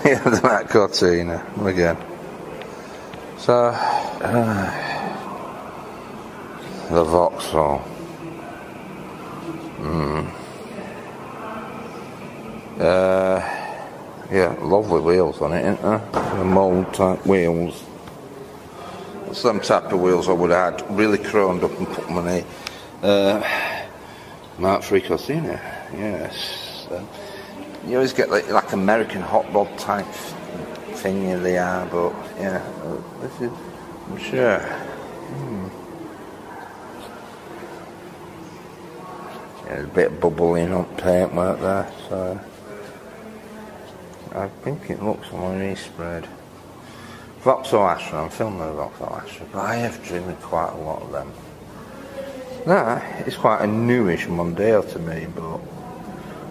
Yeah, the Matt Cortina again. So, the Vauxhall. Yeah, lovely wheels on it, isn't there? The mould type wheels. Some type of wheels I would have had really chromed up and put them on a Mark III Cortina. Yes. You always get like American hot rod type thing in the air, but yeah, this is, I'm sure. Yeah, a bit of bubbling up paint work there, so I think it looks like resprayed. Vauxhall Astra, I'm filming the Vauxhall Astra, but I have driven quite a lot of them. That is quite a newish Mondeo to me, but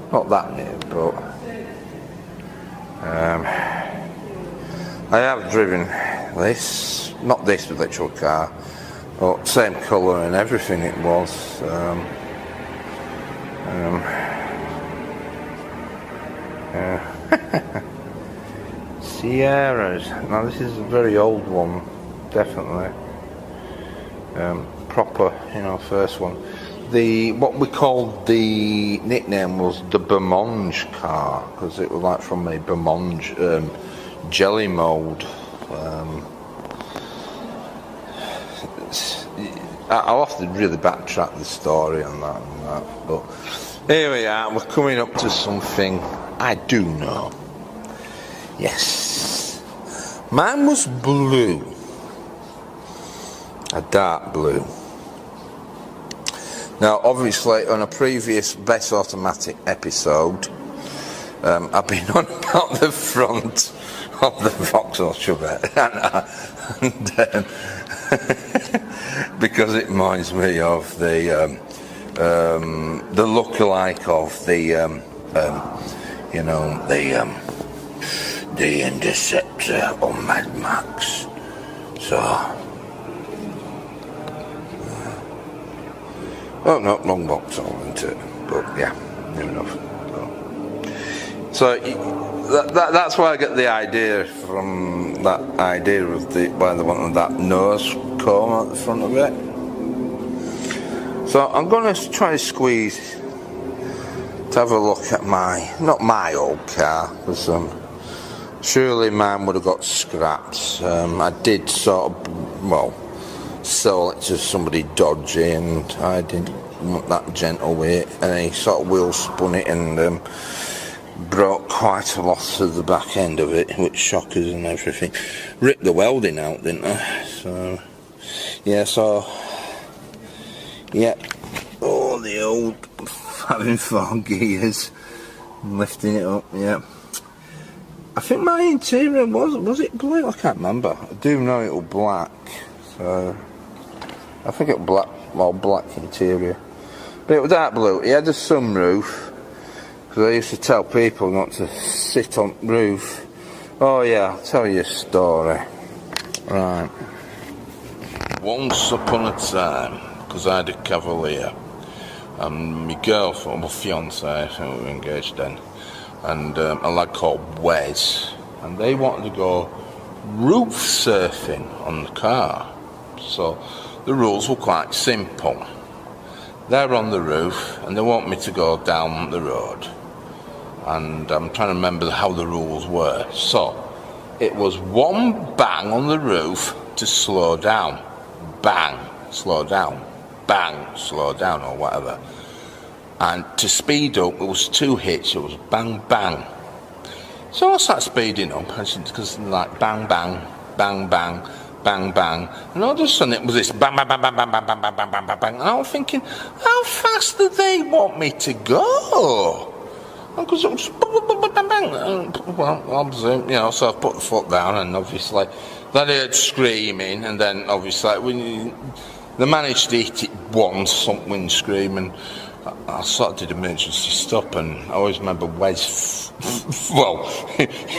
not that new, but I have driven this, not this electrical car, but same colour and everything it was. Sierras. Now this is a very old one, definitely. Proper, first one. What we called the nickname was the Beaumonge car, because it was like from a Beaumonge jelly mould. I'll have to really backtrack the story on that but here we are, we're coming up to something I do know. Yes, mine was blue, a dark blue. Now obviously on a previous Best Automatic episode I've been on about the front of the Vauxhall Chevette and because it reminds me of the look-alike of the Interceptor on Mad Max. So, oh no, wrong Vauxhall, isn't it? But yeah, near enough. So that's why I get the idea from that idea of why they wanted that nose comb at the front of it. So I'm going to try to squeeze to have a look at not my old car, because surely mine would have got scrapped. I did sort of, sell it to somebody dodgy, and I didn't want that gentle weight, and he sort of wheel spun it and broke quite a lot of the back end of it, with shockers and everything. Ripped the welding out, didn't I? So, yeah, yeah. Oh, the old having 4 gears, lifting it up, yeah. I think my interior was it blue? I can't remember. I do know it was black, so I think it was black interior. But it was dark blue. He had a sunroof, because I used to tell people not to sit on the roof. Oh yeah, I'll tell you a story. Right. Once upon a time, because I had a Cavalier, and my girlfriend, my fiance, we were engaged then, and a lad called Wes, and they wanted to go roof surfing on the car. So the rules were quite simple. They're on the roof and they want me to go down the road, and I'm trying to remember how the rules were. So it was 1 bang on the roof to slow down, bang, slow down, bang, slow down, or whatever. And to speed up, it was 2 hits. It was bang, bang. So I started speeding up, because like bang, bang, bang, bang, bang, bang, and all of a sudden it was this bang, bang, bang, bang, bang, bang, bang, bang, bang, bang, bang, and I was thinking, how fast do they want me to go? Because it was bang, bang, bang, well, obviously, so I put the foot down, and obviously, then I heard screaming, and then obviously, they managed to hit it once, something screaming. I sort of did emergency stop, and I always remember Wes,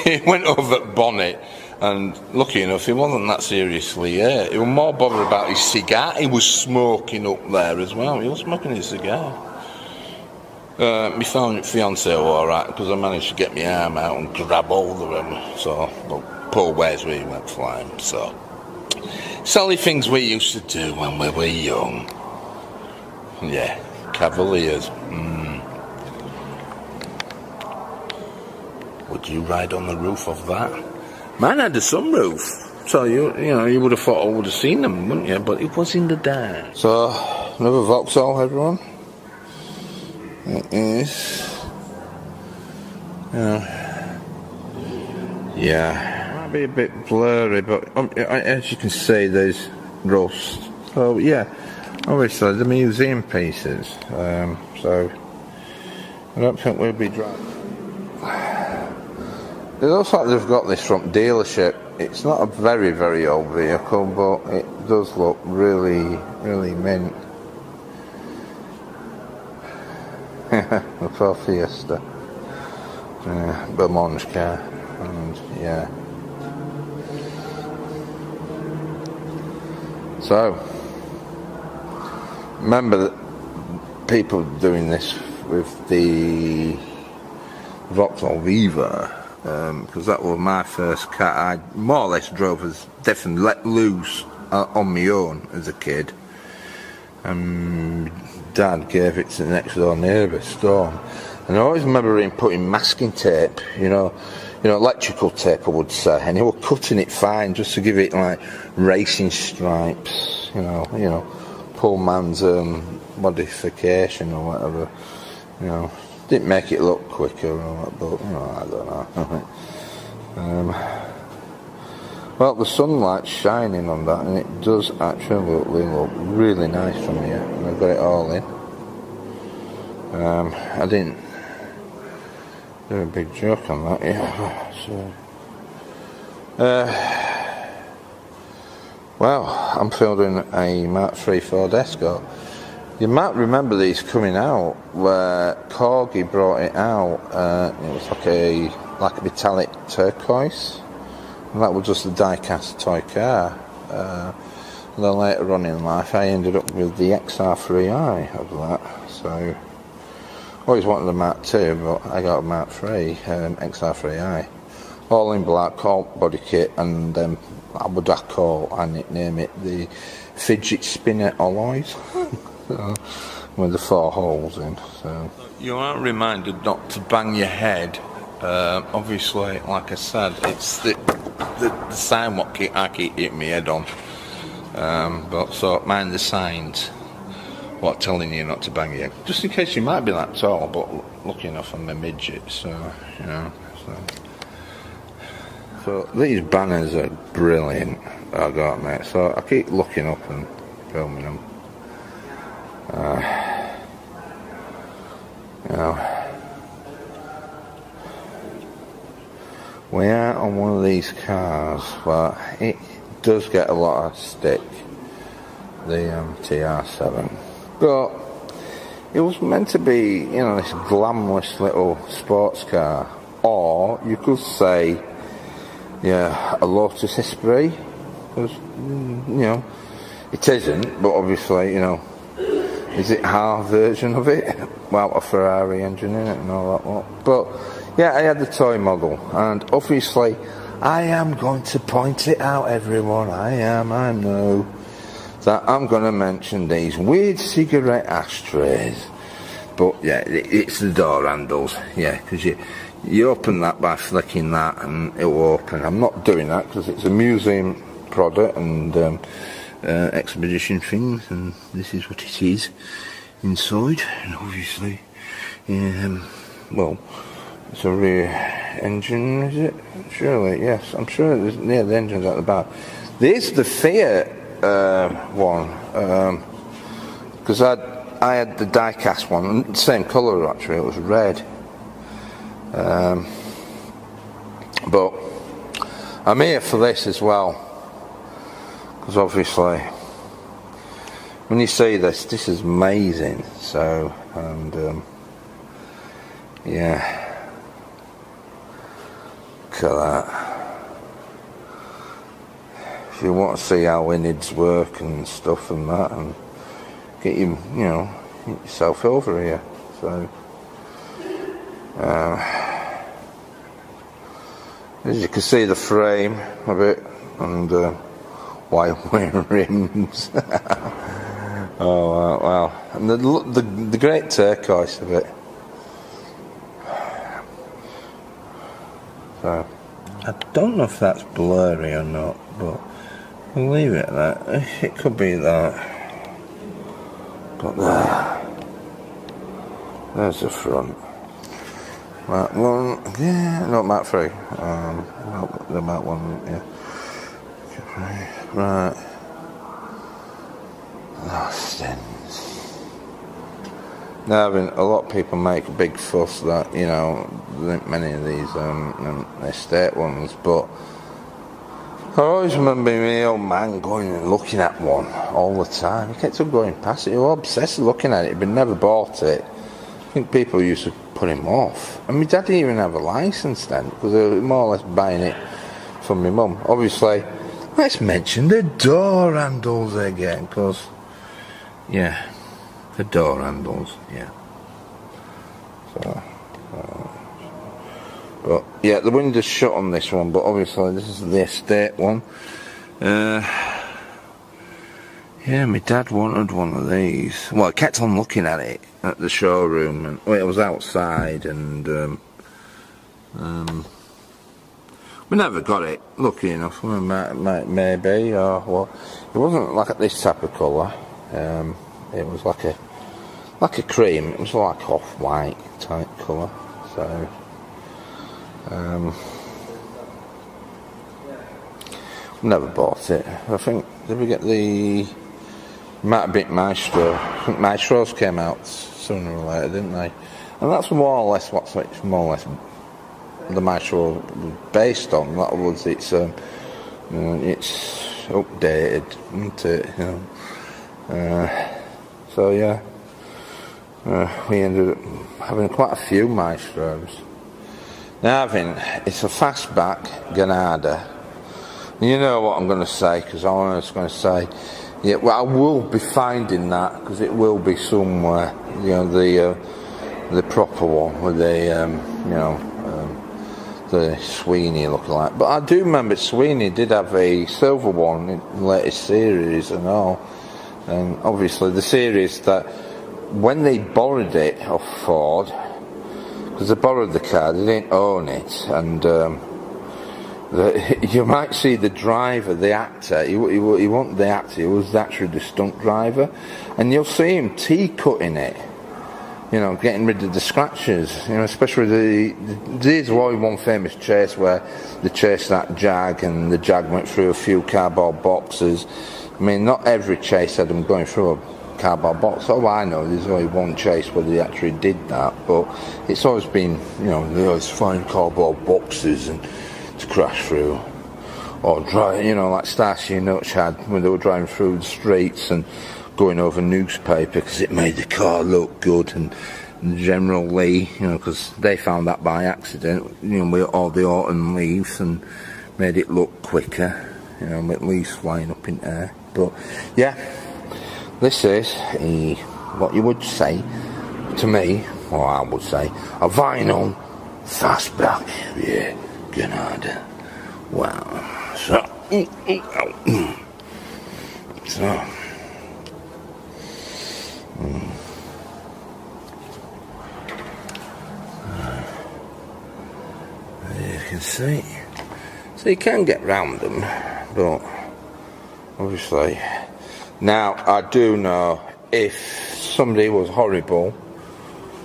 he went over the bonnet, and lucky enough he wasn't that seriously hurt. He was more bothered about his cigar. He was smoking up there as well. He was smoking his cigar. My fiance were alright because I managed to get my arm out and grab hold of him. So, well, poor Wes, we went flying. So, silly things we used to do when we were young. Yeah, Cavaliers. Would you ride on the roof of that? Mine had a sunroof, so you would have thought I would have seen them, wouldn't you? But it was in the dark. So, another Vauxhall, everyone. It is. Yeah, might be a bit blurry, but as you can see, there's rust. So yeah, obviously the museum pieces. So I don't think we'll be driving. It looks like they've got this from dealership. It's not a very, very old vehicle, but it does look really, really mint. The Ford Fiesta, Bermonge car, and yeah. So, remember that people doing this with the Vauxhall Viva, because that was my first car. I more or less drove as definitely let loose on my own as a kid. Dad gave it to the next door neighbour, Storm, and I always remember him putting masking tape, electrical tape I would say, and he was cutting it fine just to give it like racing stripes, poor man's modification or whatever, didn't make it look quicker or what, but I don't know. Well, the sunlight's shining on that, and it does actually look really nice from here. And I've got it all in. I didn't do a big joke on that, yeah. So, well, I'm building a Mark III Ford Escort. You might remember these coming out where Corgi brought it out. It was like a metallic turquoise. And that was just a die-cast toy car. And then later on in life, I ended up with the XR3i of that. So, always wanted a Mark II, but I got a Mark III XR3i, all in black, Colt body kit, and I nickname it the fidget spinner alloys, with the 4 holes in. So you are reminded not to bang your head. Obviously, like I said, it's the sign what I keep hitting my head on. But so mind the signs what telling you not to bang your head, just in case you might be that tall, but lucky enough I'm a midget, so so these banners are brilliant, I got mate, so I keep looking up and filming them. We are on one of these cars, but it does get a lot of stick, the TR7. But it was meant to be, this glamorous little sports car, or you could say, a Lotus Esprit, because, it isn't, but obviously, is it half version of it? Well, a Ferrari engine in it and all that lot. But yeah, I had the toy model, and obviously I am going to point it out, everyone. I know that I'm going to mention these weird cigarette ashtrays. But yeah, it's the door handles, because you open that by flicking that and it will open. I'm not doing that because it's a museum product and expedition things, and this is what it is inside. And obviously, it's a rear engine, is it? Surely, yes. I'm sure the engine's at the back. There's the Fiat one, because I had the die-cast one, same colour actually, it was red. But I'm here for this as well, because obviously when you see this is amazing. So, and look at that. If you want to see how innards work and stuff and that, and get yourself over here. So As you can see, the frame of it, and wire rims. Oh wow! And the great turquoise of it. So I don't know if that's blurry or not, but we'll leave it at that. It could be that. But there's the front. Mark 1, yeah, not Mark 3. The Mark 1, yeah. Right. Stins. Now, a lot of people make a big fuss that, you know, many of these estate ones, but I always remember my old man going and looking at one all the time. He kept on going past it. He was obsessed with looking at it, but never bought it. I think people used to put him off. And my dad didn't even have a licence then, because they were more or less buying it from my mum. Obviously, let's mention the door handles again, because, yeah, the door handles, yeah. So, but, yeah, the window's shut on this one, but obviously this is the estate one. Yeah, my dad wanted one of these. Well, I kept on looking at it at the showroom, and it was outside, and we never got it. Lucky enough, maybe, or well, it wasn't like this type of colour. It was like a cream. It was like off-white type colour. So, never bought it. I think, did we get the? Might have been Maestro. I think Maestros came out sooner or later, didn't they? And that's more or less what's more or less the Maestro was based on. That was it's updated, isn't it? You know. So yeah, we ended up having quite a few Maestros. Now it's a fastback Granada. You know what I'm going to say, because I was going to say. Yeah, well, I will be finding that, because it will be somewhere. You know, the proper one with the the Sweeney looking like. But I do remember Sweeney did have a silver one in the latest series and all. And obviously the series that when they borrowed it off Ford, because they borrowed the car, they didn't own it, and. You might see the driver, the actor, he wasn't the actor, he was actually the stunt driver, and you'll see him T-cutting it, you know, getting rid of the scratches, you know, especially there's one famous chase where they chased that Jag, and the Jag went through a few cardboard boxes. I mean, not every chase had them going through a cardboard box. All I know, there's only one chase where they actually did that, but it's always been, you know, they always find cardboard boxes and to crash through, or drive, you know, like Starsky and Hutch had when they were driving through the streets and going over newspaper because it made the car look good, and General Lee, you know, because they found that by accident, you know, with all the autumn leaves, and made it look quicker, you know, with leaves flying up in air. But yeah, this is what you would say to me, or I would say, a vinyl fastback, yeah. Granada. Wow. So, you can see. So you can get round them, but obviously, now I do know if somebody was horrible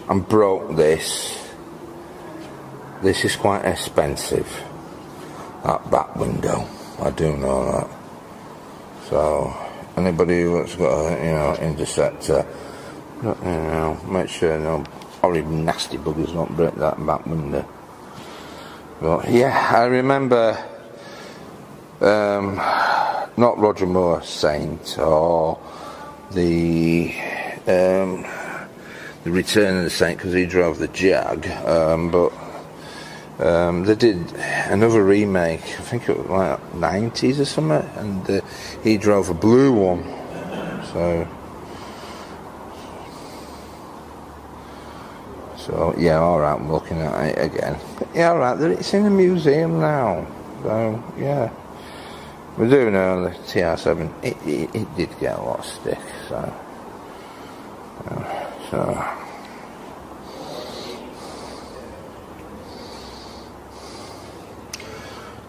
and broke this is quite expensive, that back window. I do know that. So anybody who's got a, you know, interceptor, you know, make sure no horrible nasty buggers don't break that back window. But yeah, I remember not Roger Moore Saint or the Return of the Saint, because he drove the Jag, but they did another remake, I think it was like 90s or something, and he drove a blue one. So yeah, alright, I'm looking at it again. But yeah, alright, it's in a museum now. So yeah, we're doing it on the TR7. It did get a lot of stick, so.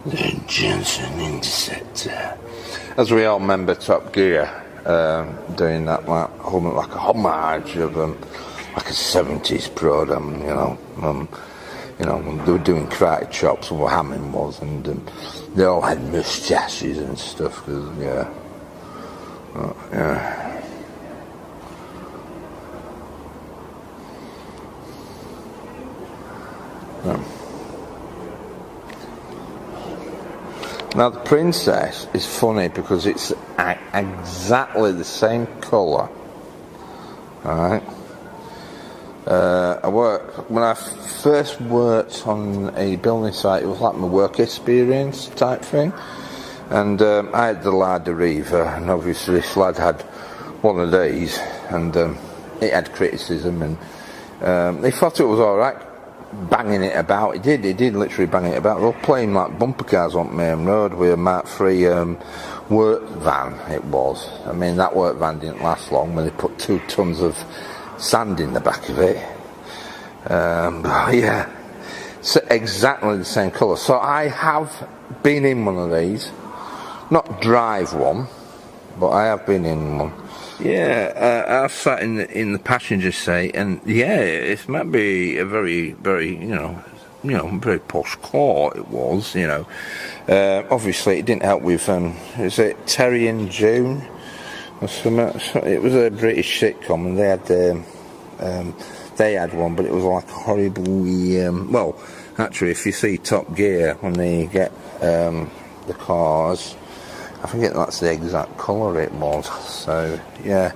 The Jensen Interceptor. As we all remember, Top Gear doing that like a homage of like a 70s program, they were doing karate chops, or Hammond was, and they all had moustaches and stuff. Yeah. Now the Princess is funny because it's exactly the same colour. Alright. When I first worked on a building site, it was like my work experience type thing. And I had the Larder Reaver, and obviously this lad had one of these, and it had criticism, and they thought it was alright banging it about. It did literally bang it about. They were playing like bumper cars on the main road with a Mark III work van, it was. I mean, that work van didn't last long when they put 2 tons of sand in the back of it. But yeah, it's exactly the same colour. So I have been in one of these, not drive one, but I have been in one. Yeah, I've sat in the passenger seat, and yeah, it might be a very, very, very posh car. It was, obviously it didn't help with, is it Terry and June? Or something? It was a British sitcom, and they had one, but it was like a horribly, well, actually, if you see Top Gear when they get the cars, I think that's the exact colour it was. So yeah,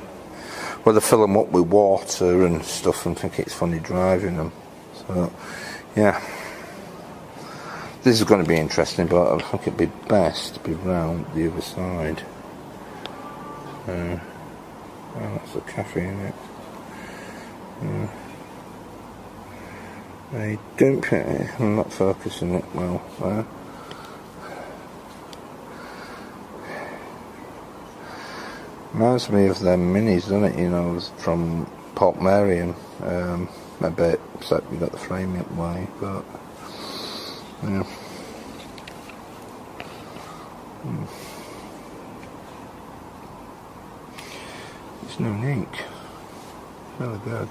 well, they fill them up with water and stuff, and think it's funny driving them. So yeah, this is going to be interesting, but I think it'd be best to be round the other side. Oh, that's a cafe in it. I don't. I'm not focusing it well there. Reminds me of them minis, doesn't it? From Port Mary, and a bit, except you got the frame up way, but yeah. It's no ink. Really good.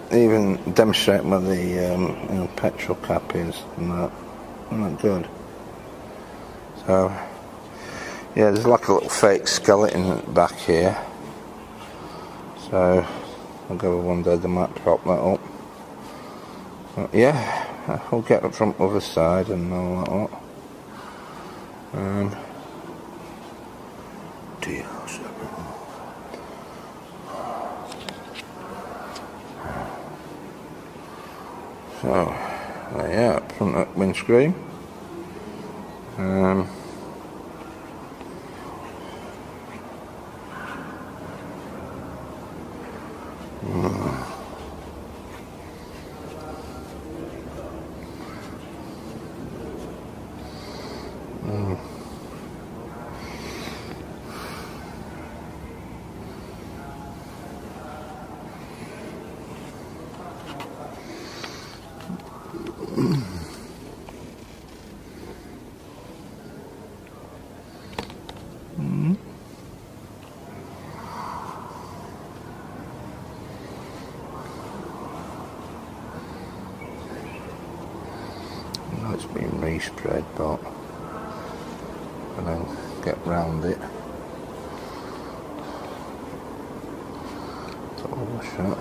Even demonstrating where the petrol cap is, and that, isn't that good? So yeah, there's like a little fake skeleton back here. So I'll go one day they might prop that up. But yeah, I'll get it from the other side and all that lot. So, yeah, front of that windscreen. It's been respread, but and then get round it. Double shot.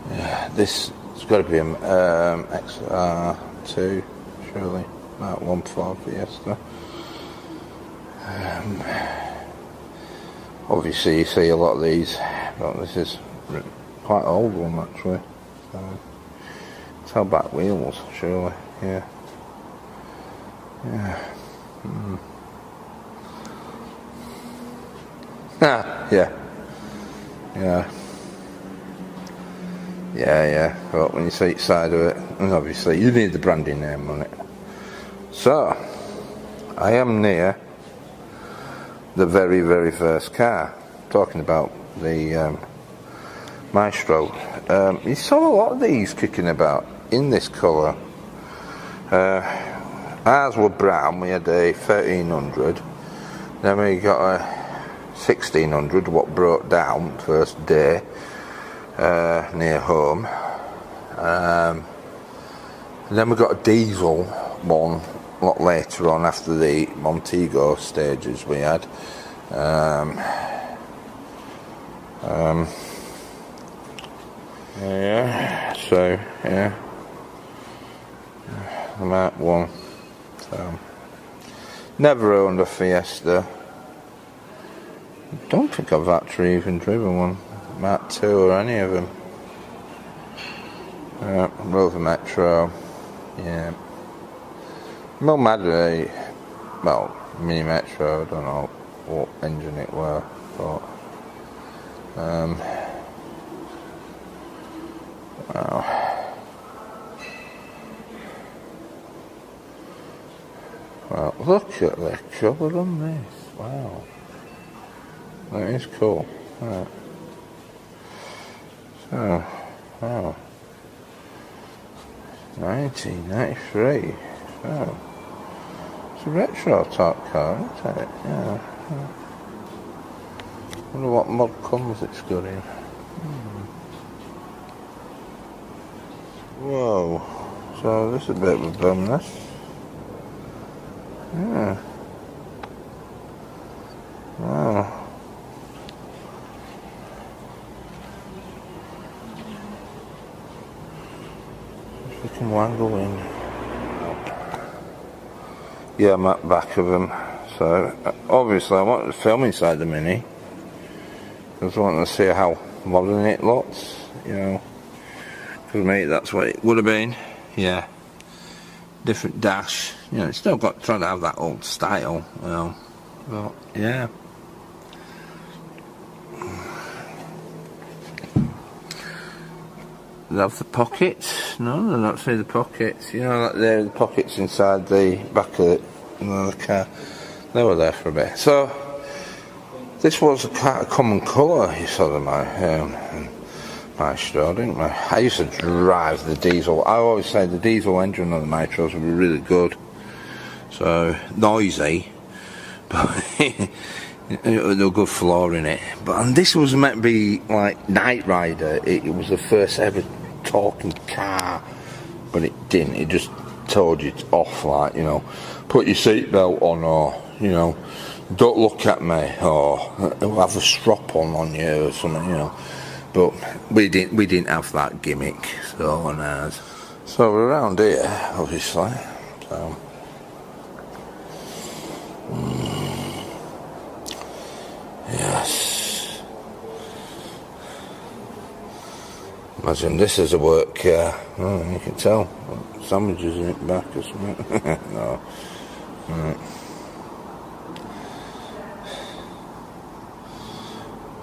Yeah, this has got to be an XR2, surely. That 1.4 Fiesta. Obviously you see a lot of these but this is quite an old one actually. So, tail back wheels, surely, yeah. Yeah. Ah, yeah. Yeah. Yeah, but when you see each side of it, and obviously you need the branding name on it. So, I am near the very, very first car. Talking about the Maestro. You saw a lot of these kicking about in this colour. Ours were brown, we had a 1300. Then we got a 1600, what broke down first day near home. Then we got a diesel one a lot later on after the Montego stages we had. Yeah, so yeah, the Mark 1. So, never owned a Fiesta. Don't think I've actually even driven one, Mark 2 or any of them. Rover Metro, yeah. Mum had a, well, Mini Metro, I don't know what engine it were, but wow. Well, look at the colour on this, wow. That is cool. Right. So, wow. 1993. So, it's a retro type car, isn't it? Yeah. Wonder what mod comes it's got in. Whoa. So this is a bit of a bum, this. Yeah. Wow. We can wangle in. Yeah, I'm at the back of them. So obviously I wanted to film inside the Mini because I wanted to see how modern it looks, you know. Because mate, that's what it would have been. Yeah. Different dash. You know, it's still got trying to have that old style, you know. But yeah. They have the pockets? No, they're not through the pockets. You know, like they're the pockets inside the back of it, you know, the car. They were there for a bit. So, this was a common colour, you saw them, Maestro, didn't I? I used to drive the diesel. I always say the diesel engine on the Maestros would be really good. So, noisy, but no good floor in it. And this was meant to be like Night Rider. It was the first ever talking car, but it didn't. It just told you off, like, you know, put your seatbelt on, or, you know, don't look at me, or have a strap on you or something, you know. But we didn't have that gimmick, so on ours. So we're around here, obviously. So. Yes. Imagine this is a work car. Oh, you can tell. Sandwiches in it back or something. No. Right.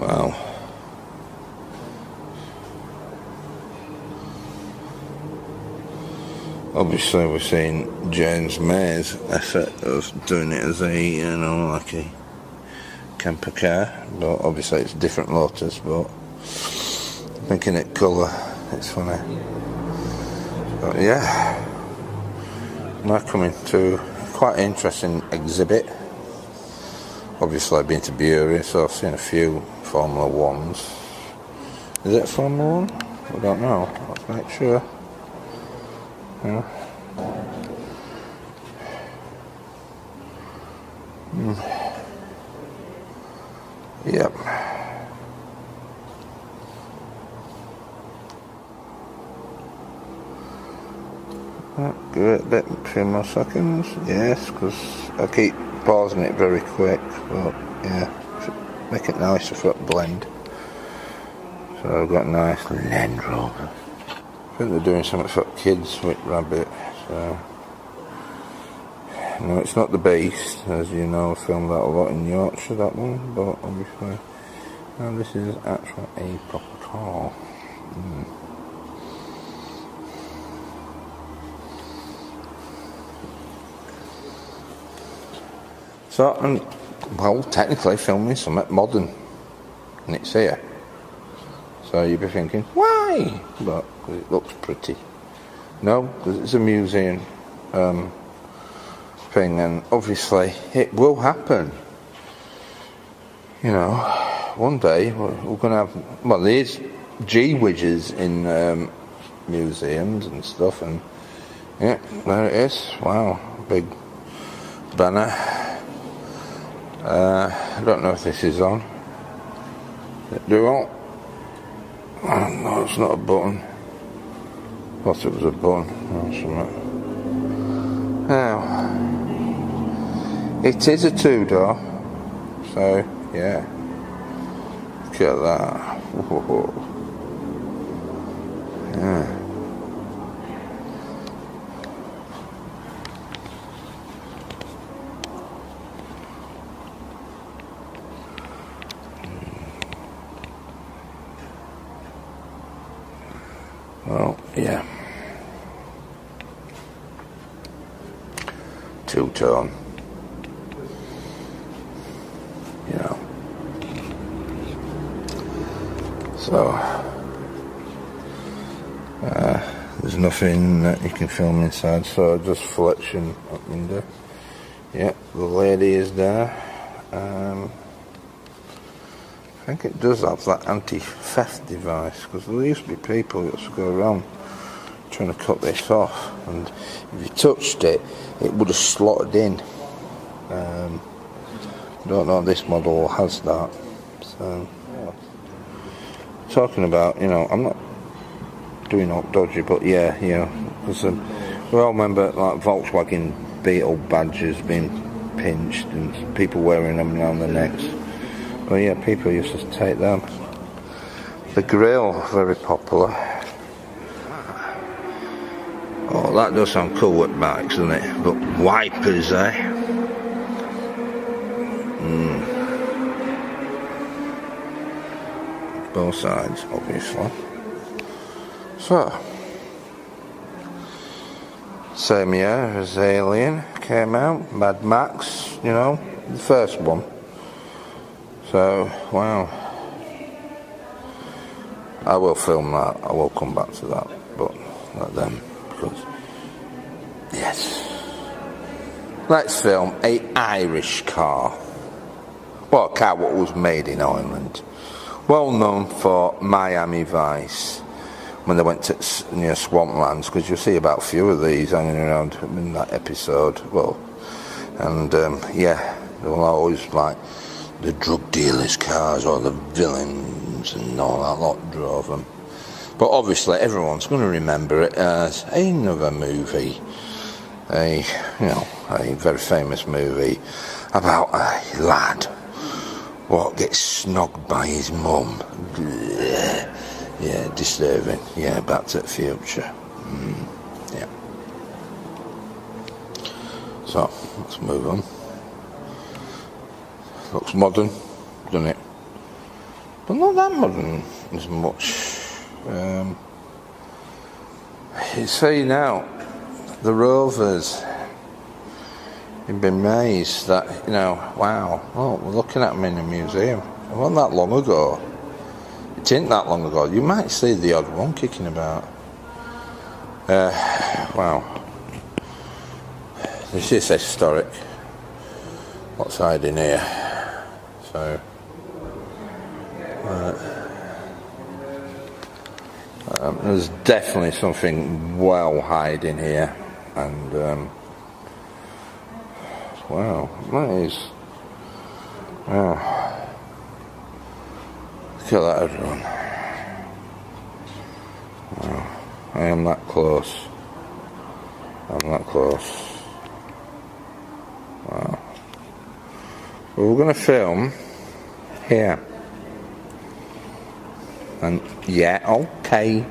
Wow. Obviously we're seeing James May's effort of doing it as a, you know, like a camper car, but obviously it's different Lotus, but thinking it colour, it's funny. But yeah, now coming to quite an interesting exhibit. Obviously I've been to Bury, so I've seen a few Formula 1s. Is it Formula 1? I don't know, let's make sure. Yeah. Yep. Give it a bit, 3 more seconds. Yes, because I keep pausing it very quick. But yeah, make it nicer for it blend. So I've got a nice Land Rover. I think they're doing something for kids with Rabbit. So no, it's not the Beast, as you know. I filmed that a lot in Yorkshire, that one, but obviously now this is actually a proper car. So, well, technically filming something modern, and it's here. So you'd be thinking, why? But it looks pretty. No, because it's a museum thing, and obviously it will happen. You know, one day we're going to have, well, there's G-widgets in museums and stuff, and yeah, there it is. Wow, big banner. I don't know if this is on. Do all? Oh, no, it's not a button. Thought it was a button or something. Now, it is a two-door, so yeah. Look at that. Whoa. Yeah. Well, yeah. Two-tone. You know. So, there's nothing that you can film inside, so just flexion up window. Yeah, the lady is there. I think it does have that anti-theft device, because there used to be people who used to go around trying to cut this off, and if you touched it, it would have slotted in. I don't know if this model has that. So, yeah. Talking about, you know, I'm not doing up dodgy, but yeah, you know, because we all remember like Volkswagen Beetle badges being pinched and people wearing them around their necks. But yeah, people used to take them. The grill, very popular. Oh, that does sound cool with bikes, doesn't it? But wipers, eh? Both sides, obviously. So, same year as Alien came out, Mad Max, you know, the first one. So, wow. I will film that, I will come back to that, but not then, because, yes. Let's film a Irish car. Well, a car what was made in Ireland. Well known for Miami Vice, when they went to near Swamplands, because you'll see about a few of these hanging around in that episode. Well, and yeah, they were always like the drug dealers' cars or the villains and all that lot drove them. But obviously everyone's going to remember it as another movie, a very famous movie about a lad what gets snogged by his mum. Yeah, disturbing. Yeah, Back to the Future. Yeah. So, let's move on. Looks modern, doesn't it? But not that modern as much. You see now, the Rovers, you've been amazed that, you know, wow, oh, we're looking at them in a museum. It wasn't that long ago. It ain't that long ago. You might see the odd one kicking about. Wow. This is historic. What's hiding here? So, there's definitely something well hiding here, and wow, that is. Wow. Look at that, everyone. Wow. I am that close. I'm that close. Wow. Well, we're going to film here. And yeah, okay, you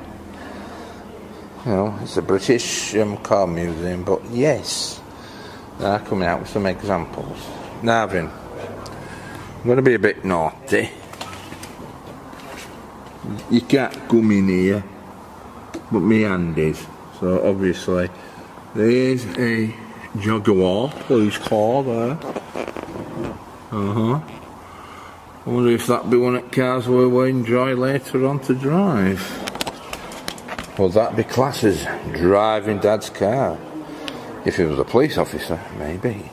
know, it's a British car museum, but yes, they're coming out with some examples. Now then, I'm going to be a bit naughty. You can't come in here, but my hand is. So obviously, there's a Jaguar police car there. I wonder if that'd be one of the cars we will enjoy later on to drive. Well, that'd be classed as driving Dad's car. If he was a police officer, maybe.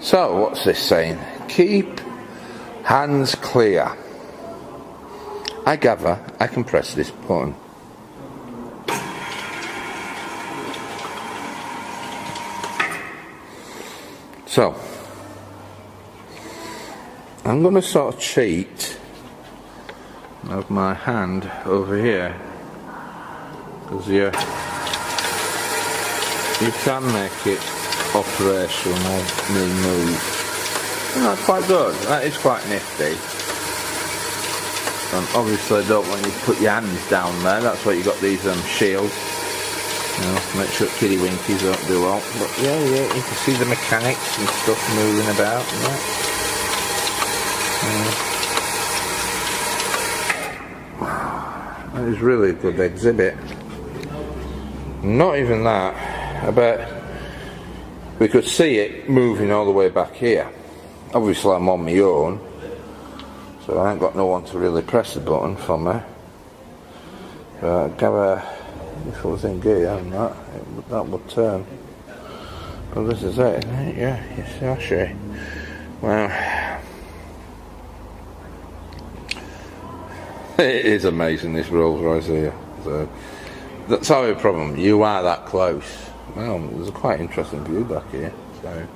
So, what's this saying? Keep hands clear. I gather I can press this button. So, I'm going to sort of cheat of my hand over here, because you can make it operational, move. And that's quite good, that is quite nifty. And obviously I don't want you to put your hands down there, that's why you got these shields. You know, make sure kiddie winkies don't do well. But yeah, you can see the mechanics and stuff moving about. Yeah. That is really a good exhibit. Not even that, I bet we could see it moving all the way back here. Obviously I'm on my own, so I ain't got no one to really press the button for me. But if it was in gear and that would turn. But this is it, isn't it? Yeah, yes, actually. Well, it is amazing, this Rolls Royce here. So that's our problem. You are that close. Well, there's a quite interesting view back here. So,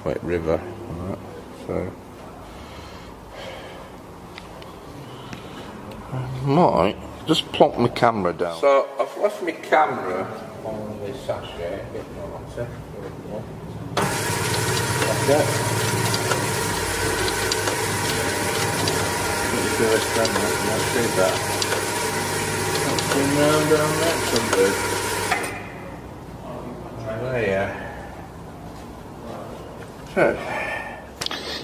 wait, river. Right, so, I might just plonk my camera down. So I've left my camera on this sachet. A bit more. Okay. Let's see that.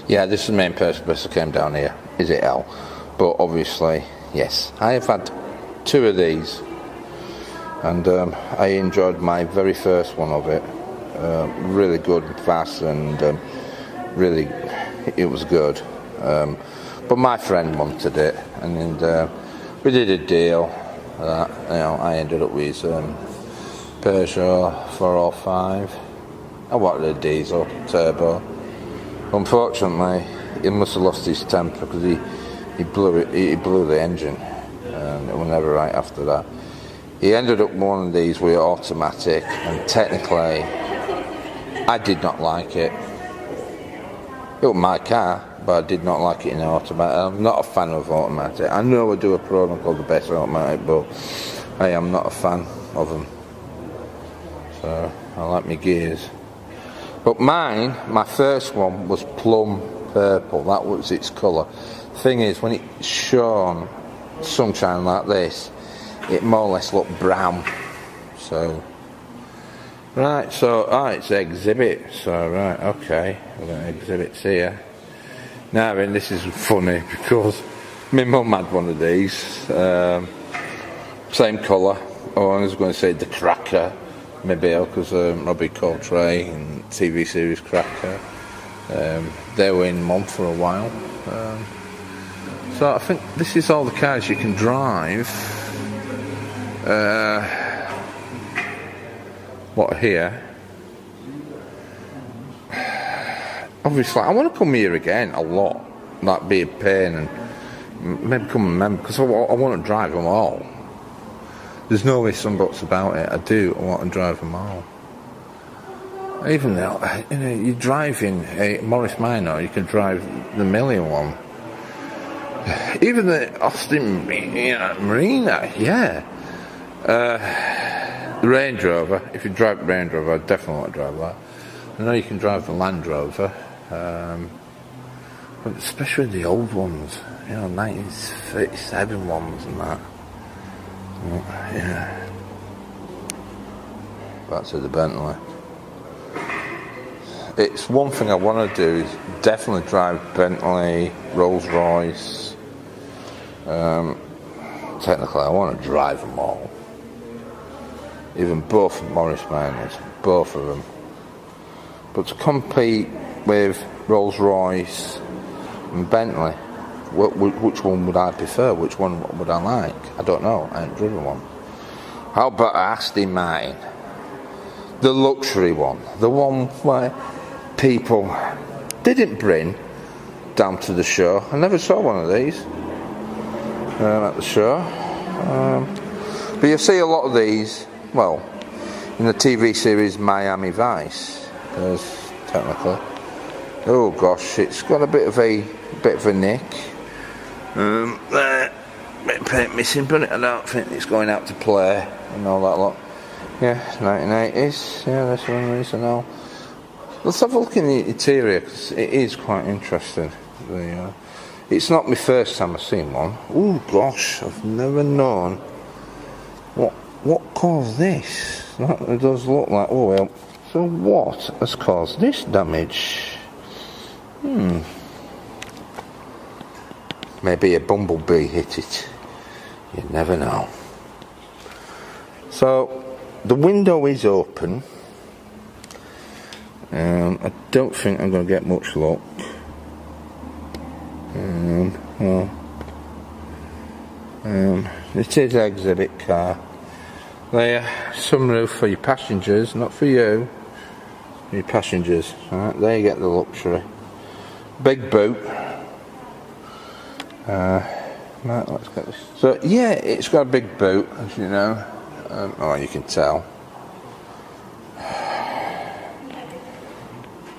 Yeah, this is the main purpose I came down here. Is it L? But obviously, yes. I have had 2 of these, and I enjoyed my very first one of it. Really good, fast, and really, it was good. But my friend wanted it, and we did a deal. I ended up with Peugeot 405. I wanted a diesel turbo. Unfortunately, he must have lost his temper because he blew the engine, and it was never right after that. He ended up one of these with automatic, and technically, I did not like it. It was my car, but I did not like it in automatic. I'm not a fan of automatic. I know I do a program called the best automatic, but I am not a fan of them. So I like my gears. But mine, my first one, was plum purple. That was its colour. Thing is, when it's shone sunshine like this, it more or less looked brown. So right, so it's exhibit. So right, okay, we've got exhibits here. Now then, this is funny because my mum had one of these, same colour. Oh, I was going to say the Cracker, maybe because Robbie Coltrane and TV series Cracker. They were in Mum for a while. So I think this is all the cars you can drive. What here? Obviously, I want to come here again a lot, like be a pain, and maybe come and member, because I want to drive them all. There's no ifs and buts about it. I want to drive them all. Even though, you're driving a Morris Minor, you can drive the Million one. Even the Austin Marina, yeah. The Range Rover, if you drive the Range Rover, I definitely want to drive that. I know you can drive the Land Rover, but especially the old ones. you know, 1937 ones and that. Yeah. Back to the Bentley. It's one thing I want to do is definitely drive Bentley, Rolls Royce. Technically, I want to drive them all. Even both Morris Minors, both of them. But to compete with Rolls Royce and Bentley, which one would I prefer? Which one would I like? I don't know. I ain't driven one. How about Aston Martin? The luxury one. The one where people didn't bring down to the show. I never saw one of these at the show. But you see a lot of these, well, in the TV series Miami Vice. There's technically. Oh gosh, it's got a bit of a nick. There, bit of paint missing, but I don't think it's going out to play and all that lot. Yeah, 1980s. Yeah, this one is and all. Let's have a look in the interior because it is quite interesting. It's not my first time I've seen one. Oh gosh, I've never known what caused this. It does look like. Oh well. So what has caused this damage? Maybe a bumblebee hit it. You never know. So the window is open. I don't think I'm going to get much luck. It is an exhibit car. There, sunroof for your passengers, not for you. For your passengers. Right, there you get the luxury. Big boot. Right, let's get this. So yeah, it's got a big boot, as you know. Oh, you can tell.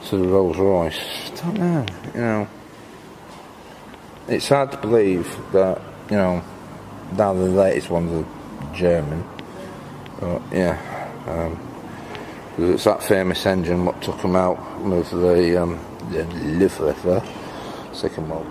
To the Rolls Royce. I don't know, you know. It's hard to believe that, you know, now the latest ones are German. But yeah, it's that famous engine what took them out with the Luftwaffe, second world.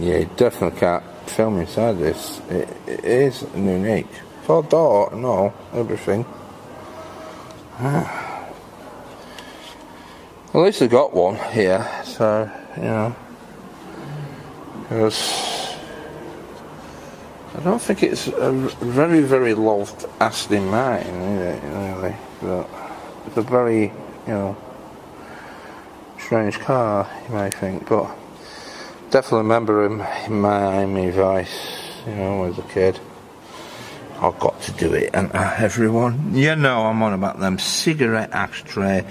Yeah, you definitely can't film inside this. It is unique. 4-door, no, everything. At least I got one here, so, you know. Because I don't think it's a very, very loved Aston Martin, is it, really? But it's a very, you know, strange car, you may think, but definitely remember him in Miami Vice, you know, as a kid. I've got to do it, and everyone, you know, I'm on about them cigarette ashtray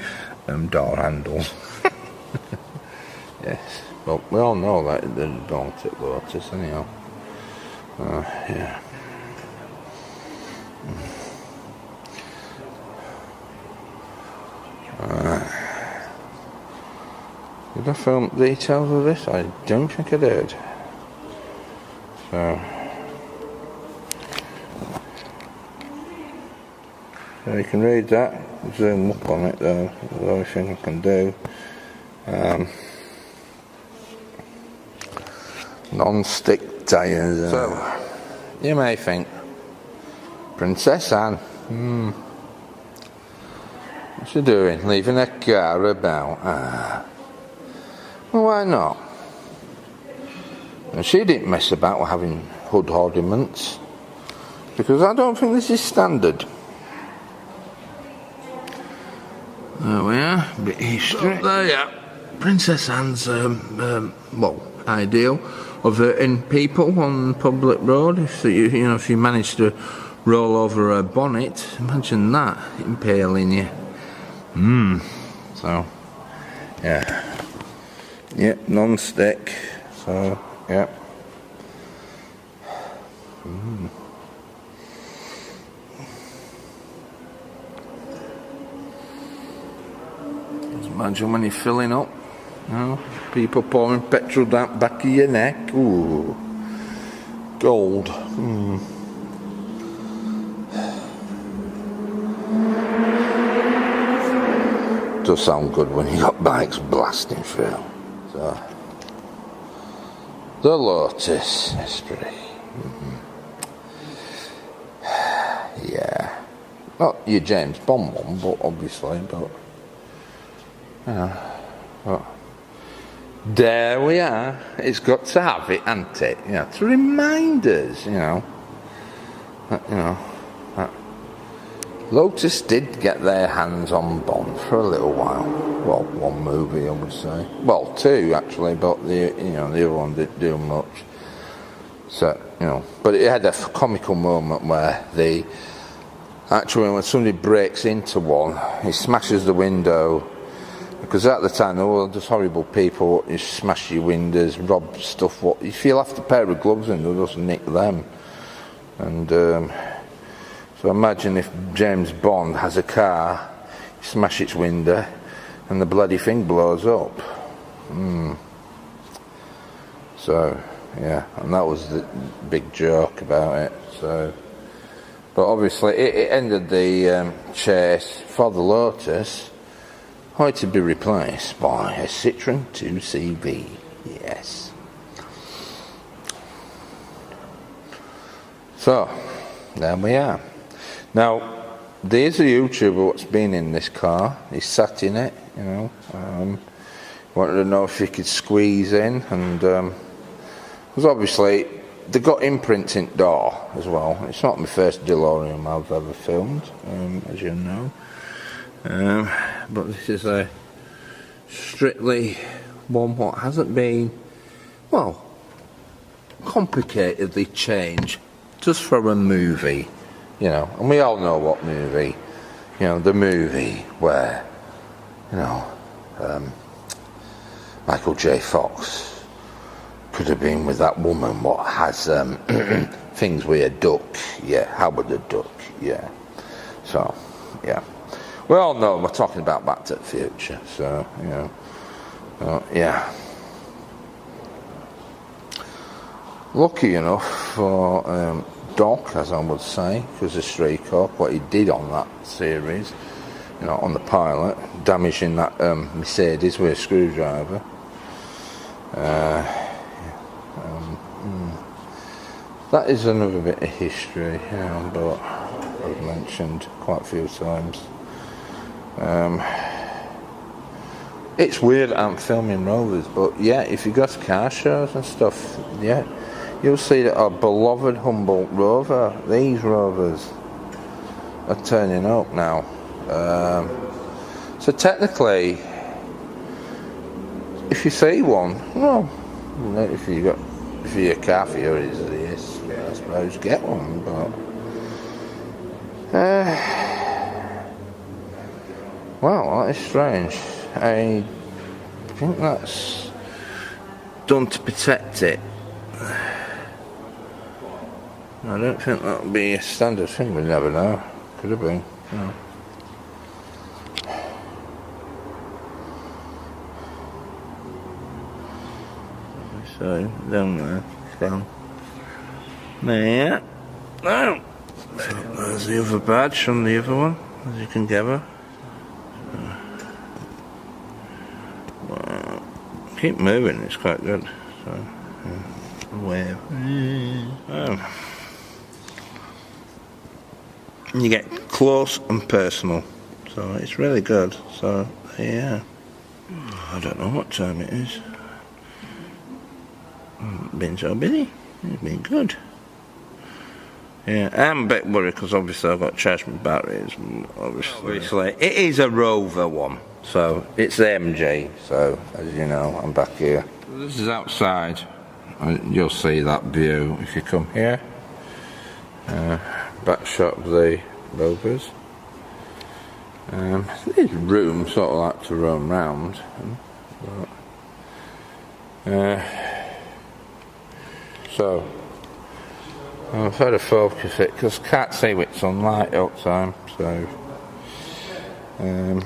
door handles. Yes, well, we all know that it didn't belong to Lotus, anyhow. Yeah. Did I film details of this? I don't think I did. So you can read that, zoom up on it though, that's the only thing I can do. Non-stick tyres. So, you may think, Princess Anne, what's she doing? Leaving her car about? Well, why not? And she didn't mess about with having hood ornaments, because I don't think this is standard. There we are, a bit of history. So, there you are. Princess Anne's, ideal of hurting people on public road. If you manage to roll over her bonnet, imagine that, impaling you. So, yeah. Yep, non-stick. So, yep. Just imagine when you're filling up know, people pouring petrol down the back of your neck. Ooh, gold. Does sound good when you got bikes blasting through. So, the Lotus Esprit. Yeah, not your James Bond one, but obviously, but but there we are. It's got to have it, hasn't it? You know, to remind us, that Lotus did get their hands on Bond for a little while. Well, one movie, I would say. Well, two actually, but the other one didn't do much. So, but it had a comical moment where when somebody breaks into one, he smashes the window, because at the time there were just horrible people who smash your windows, rob stuff. If you left a pair of gloves in, they'll just nick them. And so imagine if James Bond has a car, you smash its window, and the bloody thing blows up. So, yeah, and that was the big joke about it. So, but obviously it ended the chase for the Lotus, only to be replaced by a Citroen 2CV. Yes. So, there we are. Now, there's a YouTuber what's been in this car. He sat in it, wanted to know if he could squeeze in, and because obviously they got imprints in door as well. It's not my first DeLorean I've ever filmed, as you know, but this is a strictly one what hasn't been, well, complicatedly changed just for a movie, and we all know what movie, the movie where, Michael J. Fox could have been with that woman what has things with a duck, Howard the Duck, so, we all know we're talking about Back to the Future, so, lucky enough for Doc, as I would say, because of Stray Corp, what he did on that series, on the pilot, damaging that Mercedes with a screwdriver. That is another bit of history, but I've mentioned quite a few times. It's weird I'm filming rovers, but if you go to car shows and stuff, you'll see that our beloved Humboldt rover, these rovers, are turning up now. So technically, if you see one, well, if you're a car enthusiast, I suppose get one. But well, that is strange. I think that's done to protect it. I don't think that would be a standard thing. We never know. Could have been. So, down there, down there. Oh, so there's the other badge on the other one, as you can gather. Well, keep moving, it's quite good. So, wave. You get close and personal, so it's really good. So, I don't know what time it is. Been so busy. It's been good. I'm a bit worried because obviously I've got to charge my batteries. Obviously, it is a Rover one, so it's the MG. So as you know, I'm back here. This is outside. You'll see that view if you come here. Back shot of the Rovers. There's room sort of like to roam round. So I've had to focus it because I can't see with sunlight all the time. So the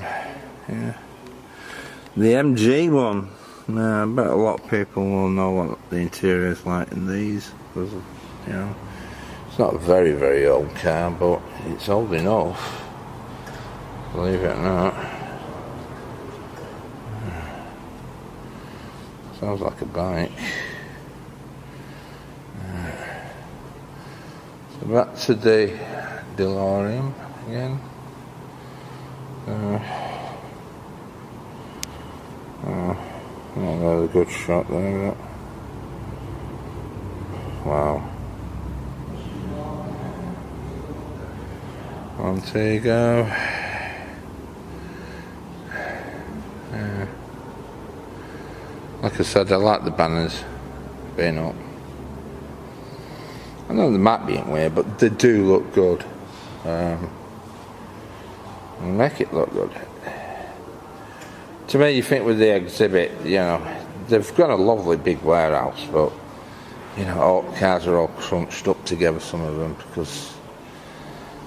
MG one, Nah, I bet a lot of people will know what the interior is like in these, because, you know, it's not a very, very old car, but it's old enough, believe it or not. Sounds like a bike. So back to the DeLorean again. Another good shot there. Wow. On to you go. Like I said, I like the banners being up. I know they might be in weird, but they do look good. They make it look good. To me, you think with the exhibit, you know, they've got a lovely big warehouse, but, you know, all cars are all crunched up together, some of them, because,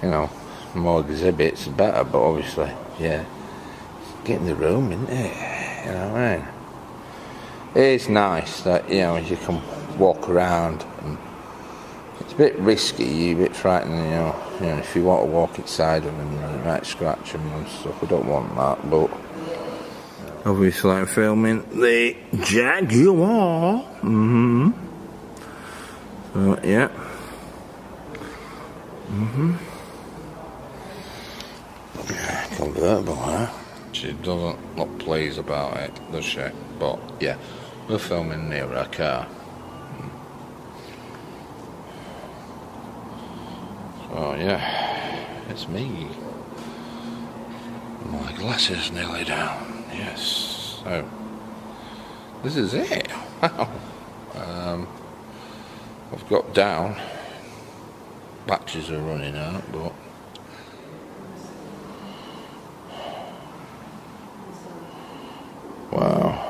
you know, more exhibits the better, but obviously, yeah, getting the room, isn't it? You know what I mean? It is nice that, you know, you can walk around, and it's a bit risky, you're a bit frightened, you know, if you want to walk inside them, and you might scratch them and stuff. I don't want that, but obviously I'm filming the Jaguar. So, yeah. Convertible, huh? She doesn't look pleased about it, does she? But, yeah, we're filming near her car. So, yeah, it's me. My glasses nearly down. Yes. So, this is it. Wow. I've got down. Batteries are running out, but wow.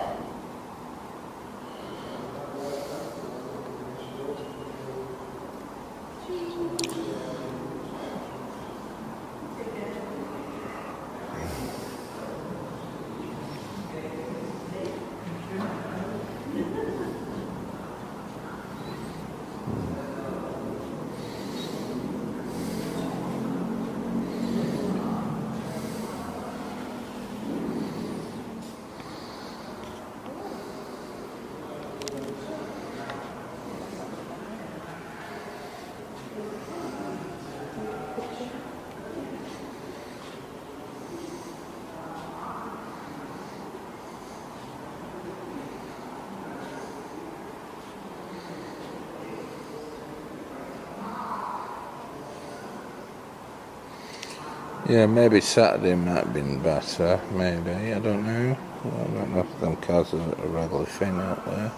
Yeah, maybe Saturday might have been better, maybe, I don't know. I don't know if them cars are really thin out there.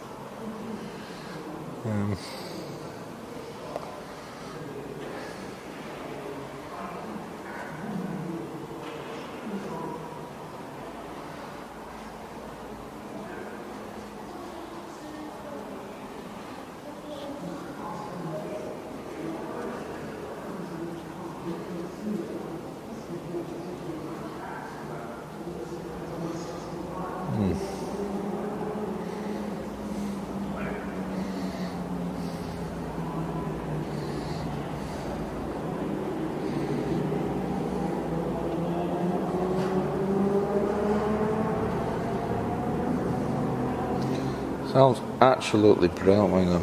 Sounds absolutely brilliant when the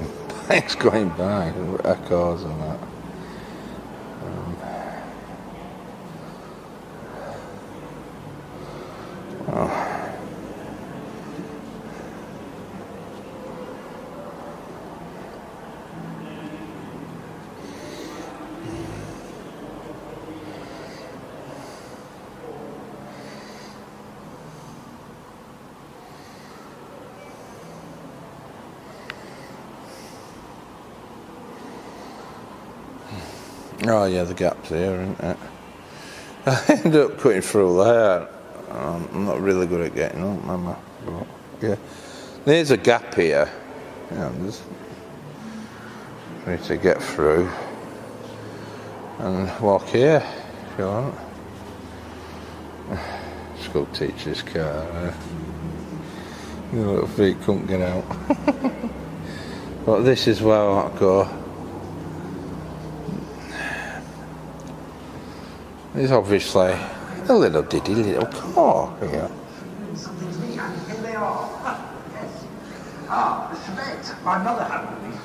bike's going by, echoes and that. Oh yeah, the gap's here, isn't it? I ended up cutting through there. I'm not really good at getting up, am I? But, yeah, there's a gap here. Yeah, there's for me to get through and walk here if you want. School teacher's car. Your little feet couldn't get out. But this is where I go. There's obviously a little diddy little car here. Here they are. Yes. Ah, the Chevette. My mother had one of these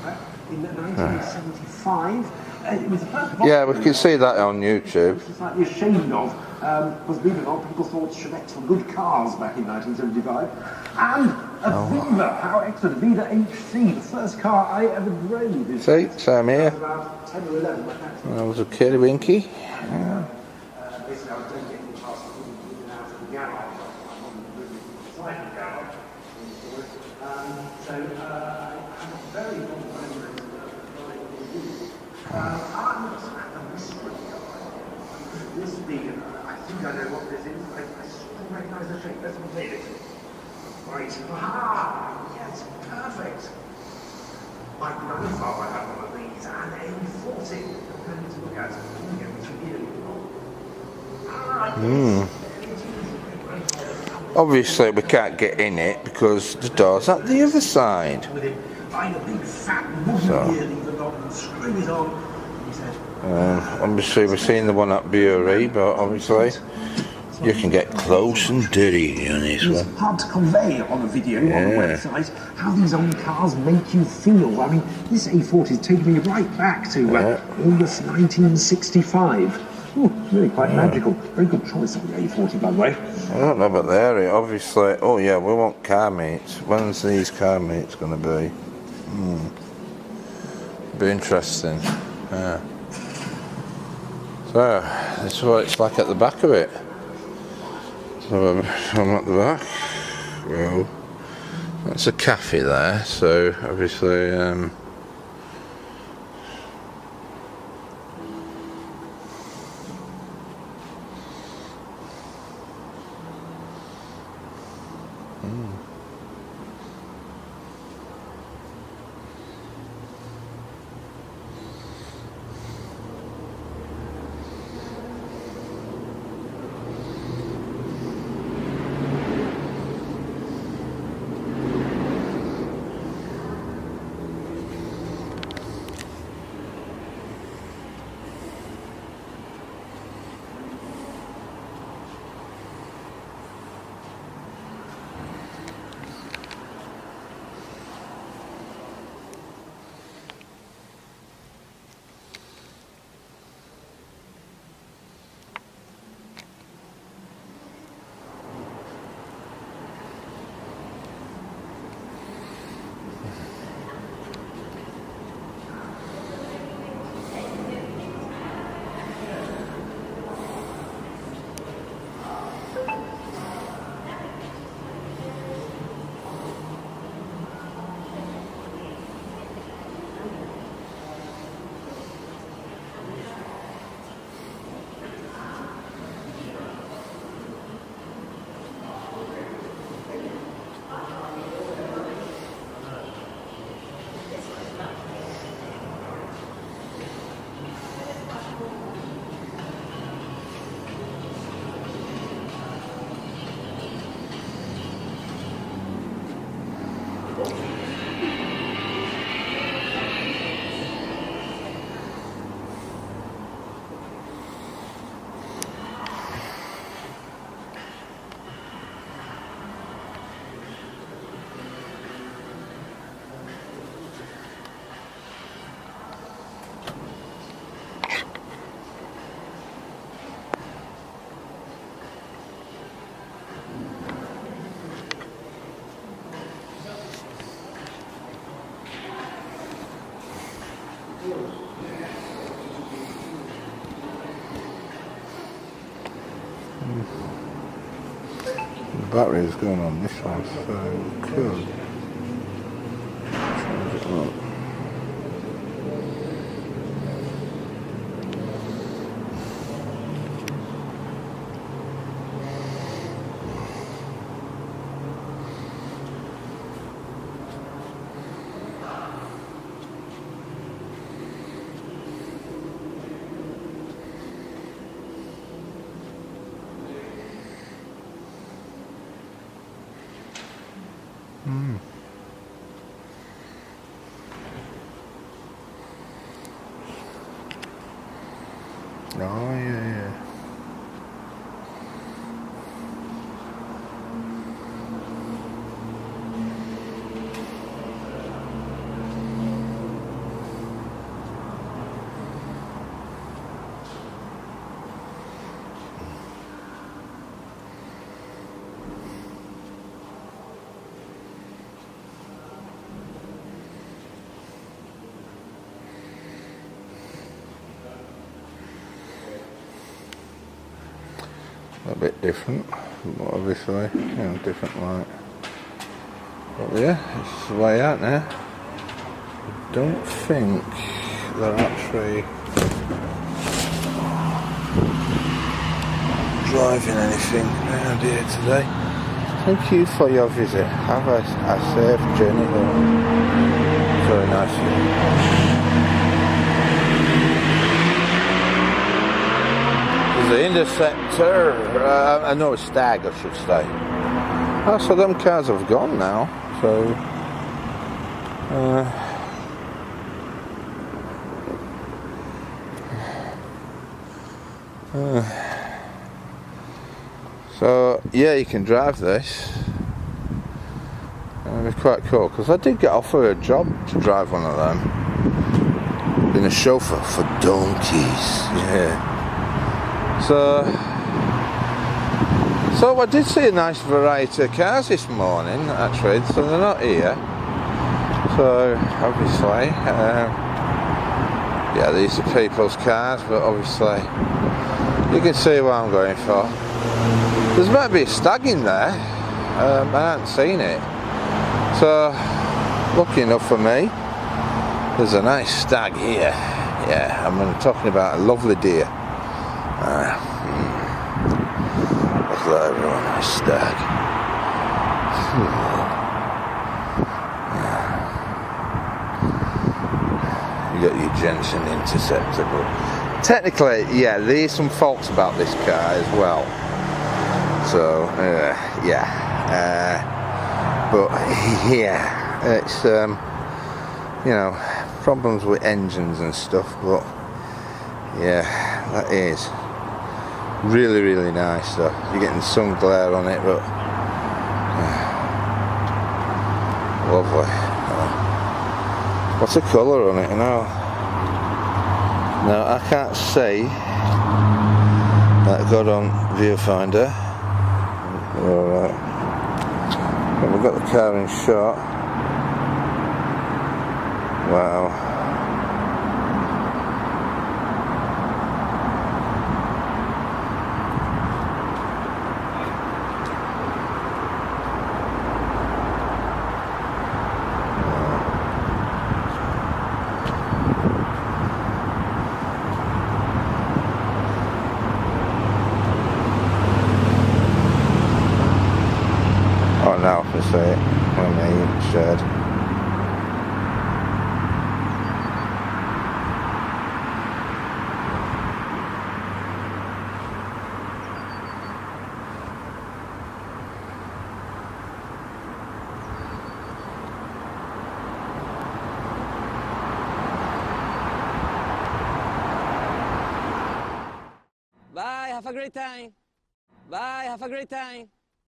in 1975. It was the first box. Yeah, we can see that on YouTube. I was slightly ashamed of, because believe it or not, people thought Chevettes were good cars back in 1975. And a Viva, how excellent, Viva HC, the first car I ever drove. See, same here. About 10 or 11, like that. That was a kitty winky. Yeah. Basically, I was doing it in the past, moving out of the garage. I wasn't moving inside the garage. So, I have a very good memory of I'm not a mystery guy. This being, I think I know what this is. I sort of recognise the shape. Let's play it. Right. Ah, yes, perfect. My grandfather had one of these, and a 40. I'm going to look at it. Get me through here. Obviously we can't get in it because the door's at the other side. Find a big fat wooden gear lever knob and screw it on. He said, obviously we're seeing the one at Bury, but obviously you can get close and dirty on this one. It's hard to convey on a video on the website how these old cars make you feel. I mean, this A40 is taking me right back to August 1965. Ooh, it's really quite magical. Very good choice of the A40, by the way. I don't know about the area, obviously. Oh yeah, we want car meets. When's these car meets going to be? Be interesting. Yeah. So, this is what it's like at the back of it. So I'm at the back. Well, that's a cafe there, so obviously the battery is going on this one, so cool. Charge it up. A bit different, but obviously, you know, different light. But yeah, it's the way out now. I don't think they're actually driving anything around here today. Thank you for your visit. Have a safe journey home. Very nice of you. There's the Interceptor, no, a Stag I should say. Oh, so them cars have gone now, so so yeah, you can drive this. It'd be quite cool, because I did get offered a job to drive one of them. Being a chauffeur for donkeys, yeah. So I did see a nice variety of cars this morning, actually, so they're not here. So, obviously, yeah, these are people's cars, but obviously, you can see what I'm going for. There's might be a stag in there, I haven't seen it. So, lucky enough for me, there's a nice stag here. Yeah, I'm talking about a lovely deer. Look at everyone, a stag. You got your Jensen Interceptor, but technically, yeah, there's some faults about this car as well. So, yeah, but yeah, it's you know, problems with engines and stuff, but yeah, that is really nice though. You're getting sun glare on it, but lovely. What's the colour on it? No, I can't see that good on viewfinder. Alright, but we've got the car in shot. Wow. Oh, now I can see it when they shared. Bye, have a great time. Bye, have a great time.